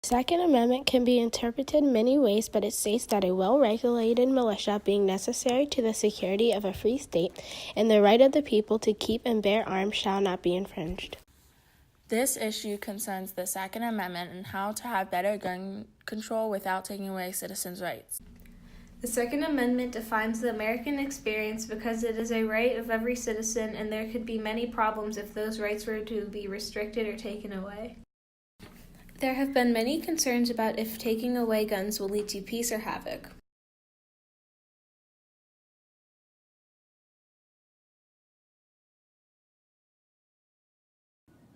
Second Amendment can be interpreted many ways, but it states that a well-regulated militia being necessary to the security of a free state and the right of the people to keep and bear arms shall not be infringed. This issue concerns the Second Amendment and how to have better gun control without taking away citizens' rights. The Second Amendment defines the American experience because it is a right of every citizen, and there could be many problems if those rights were to be restricted or taken away. There have been many concerns about if taking away guns will lead to peace or havoc.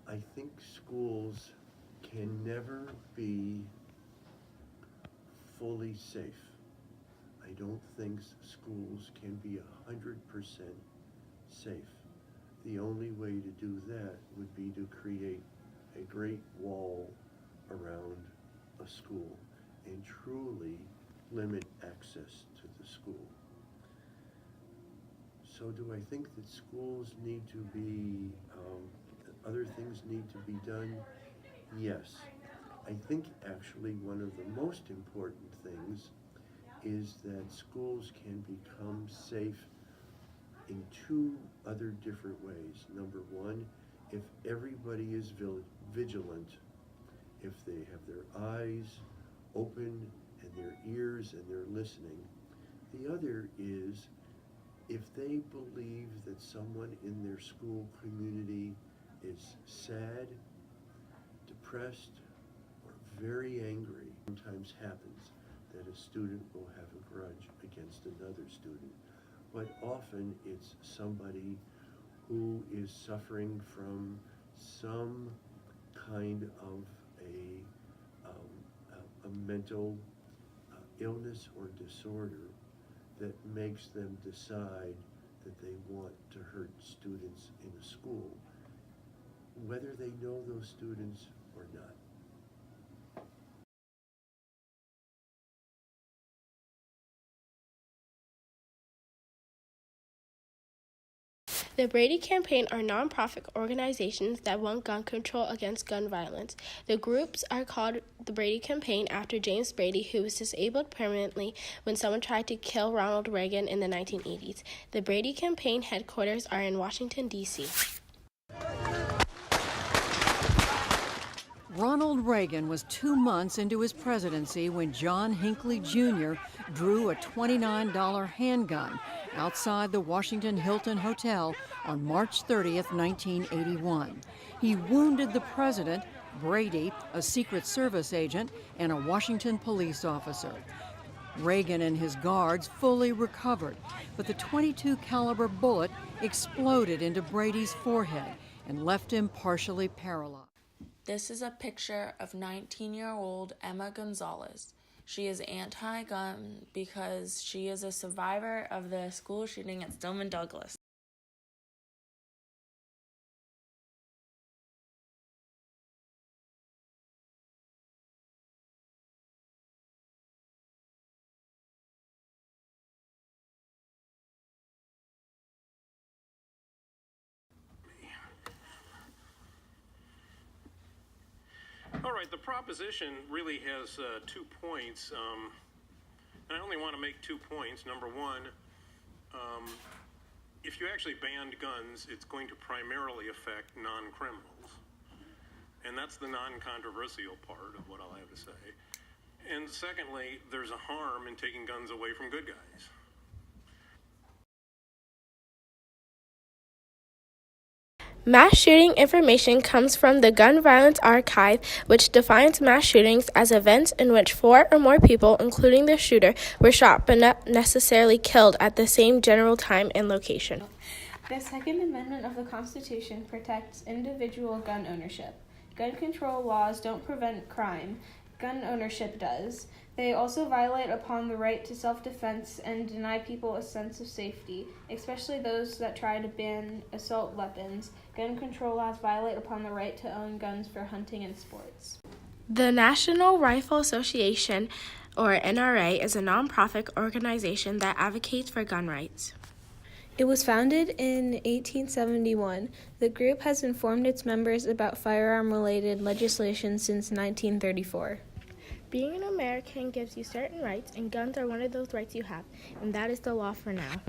I think schools can never be fully safe. I don't think schools can be 100% safe. The only way to do that would be to create a great wall around a school and truly limit access to the school. So do I think that schools need to be, other things need to be done? Yes. I think actually one of the most important things is that schools can become safe in two other different ways. Number one, if everybody is vigilant, if they have their eyes open and their ears and they're listening. The other is if they believe that someone in their school community is sad, depressed, or very angry. Sometimes happens that a student will have a grudge against another student, but often it's somebody who is suffering from some kind of a mental illness or disorder that makes them decide that they want to hurt students in a school, whether they know those students or not. The Brady Campaign are nonprofit organizations that want gun control against gun violence. The groups are called the Brady Campaign after James Brady, who was disabled permanently when someone tried to kill Ronald Reagan in the 1980s. The Brady Campaign headquarters are in Washington, D.C. Ronald Reagan was 2 months into his presidency when John Hinckley Jr. drew a $29 handgun outside the Washington Hilton Hotel on March 30th, 1981. He wounded the president, Brady, a Secret Service agent, and a Washington police officer. Reagan and his guards fully recovered, but the .22 caliber bullet exploded into Brady's forehead and left him partially paralyzed. This is a picture of 19-year-old Emma Gonzalez. She is anti-gun because she is a survivor of the school shooting at Stoneman Douglas. All right, the proposition really has 2 points, and I only want to make 2 points. Number one, if you actually banned guns, it's going to primarily affect non-criminals, and that's the non-controversial part of what I'll have to say. And secondly, there's a harm in taking guns away from good guys. Mass shooting information comes from the Gun Violence Archive, which defines mass shootings as events in which 4 or more people, including the shooter, were shot but not necessarily killed at the same general time and location. The Second Amendment of the Constitution protects individual gun ownership. Gun control laws don't prevent crime. Gun ownership does. They also violate upon the right to self-defense and deny people a sense of safety, especially those that try to ban assault weapons. Gun control laws violate upon the right to own guns for hunting and sports. The National Rifle Association, or NRA, is a nonprofit organization that advocates for gun rights. It was founded in 1871. The group has informed its members about firearm-related legislation since 1934. Being an American gives you certain rights, and guns are one of those rights you have, and that is the law for now.